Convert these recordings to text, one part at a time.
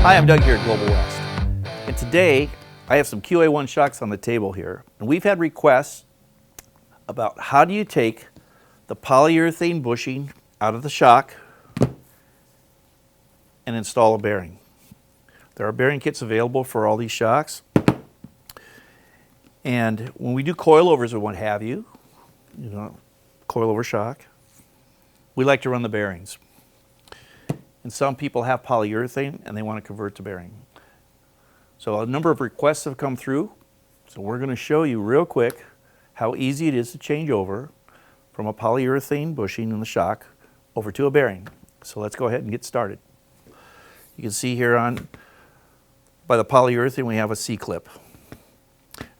Hi, I'm Doug here at Global West, and today I have some QA1 shocks on the table here. And we've had requests about how do you take the polyurethane bushing out of the shock and install a bearing. There are bearing kits available for all these shocks. And when we do coilovers or what have you, coilover shock, we like to run the bearings. And some people have polyurethane and they want to convert to bearing. So a number of requests have come through. So we're going to show you real quick how easy it is to change over from a polyurethane bushing in the shock over to a bearing. So let's go ahead and get started. You can see here by the polyurethane we have a C-clip.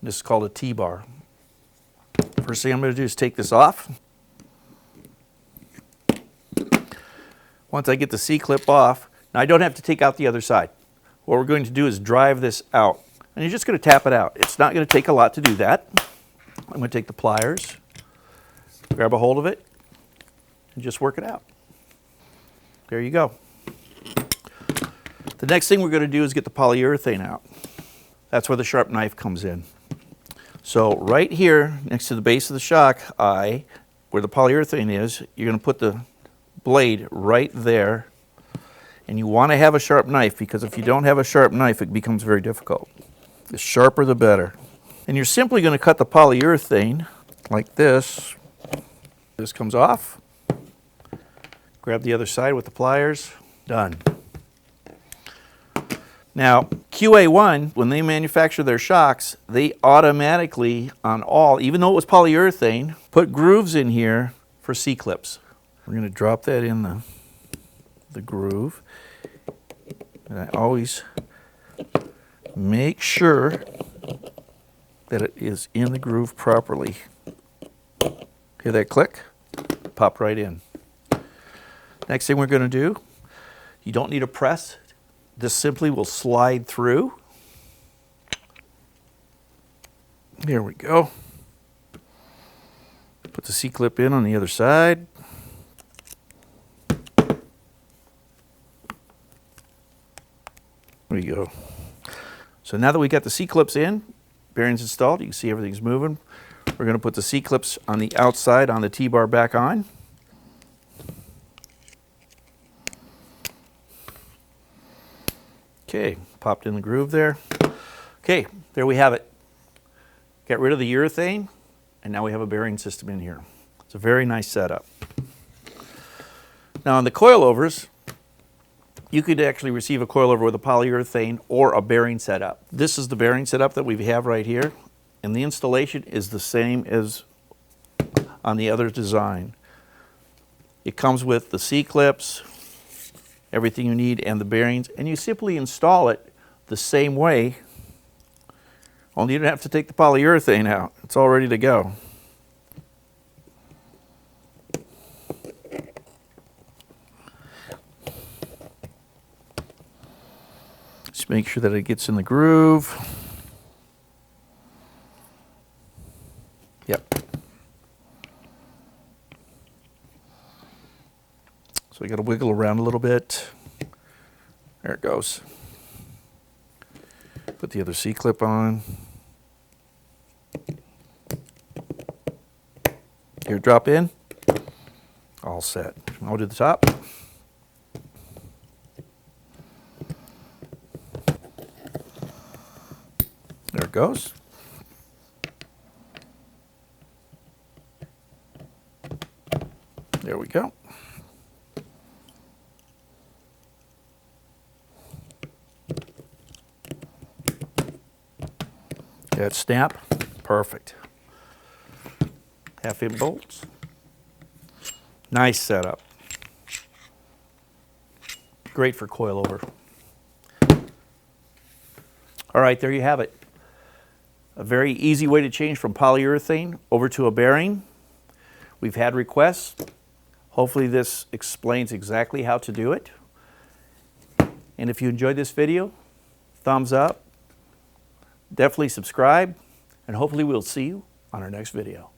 This is called a T-bar. First thing I'm going to do is take this off. Once I get the C-clip off, now I don't have to take out the other side. What we're going to do is drive this out. And you're just going to tap it out. It's not going to take a lot to do that. I'm going to take the pliers, grab a hold of it, and just work it out. There you go. The next thing we're going to do is get the polyurethane out. That's where the sharp knife comes in. So right here, next to the base of the shock eye, where the polyurethane is, you're going to put the blade right there. And you want to have a sharp knife, because if you don't have a sharp knife, it becomes very difficult. The sharper, the better. And you're simply going to cut the polyurethane like this. This comes off. Grab the other side with the pliers. Done. Now, QA1, when they manufacture their shocks, they automatically, on all, even though it was polyurethane, put grooves in here for C-clips. We're going to drop that in the groove. And I always make sure that it is in the groove properly. Hear that click? Pop right in. Next thing we're going to do, you don't need a press. This simply will slide through. There we go. Put the C-clip in on the other side. There you go. So now that we got the C-clips in, bearings installed, you can see everything's moving. We're going to put the C-clips on the outside on the T-bar back on. Okay, popped in the groove there. Okay, there we have it. Got rid of the urethane, and now we have a bearing system in here. It's a very nice setup. Now on the coilovers, you could actually receive a coilover with a polyurethane or a bearing setup. This is the bearing setup that we have right here, and the installation is the same as on the other design. It comes with the C-clips, everything you need, and the bearings, and you simply install it the same way, only you don't have to take the polyurethane out. It's all ready to go. Just make sure that it gets in the groove. Yep. So we got to wiggle around a little bit. There it goes. Put the other C-clip on. Here, drop in. All set. I'll do the top. There it goes. There we go. That snap, perfect. Half-inch bolts. Nice setup. Great for coilover. All right, there you have it. A very easy way to change from polyurethane over to a bearing. We've had requests. Hopefully this explains exactly how to do it. And if you enjoyed this video, thumbs up. Definitely subscribe, and hopefully we'll see you on our next video.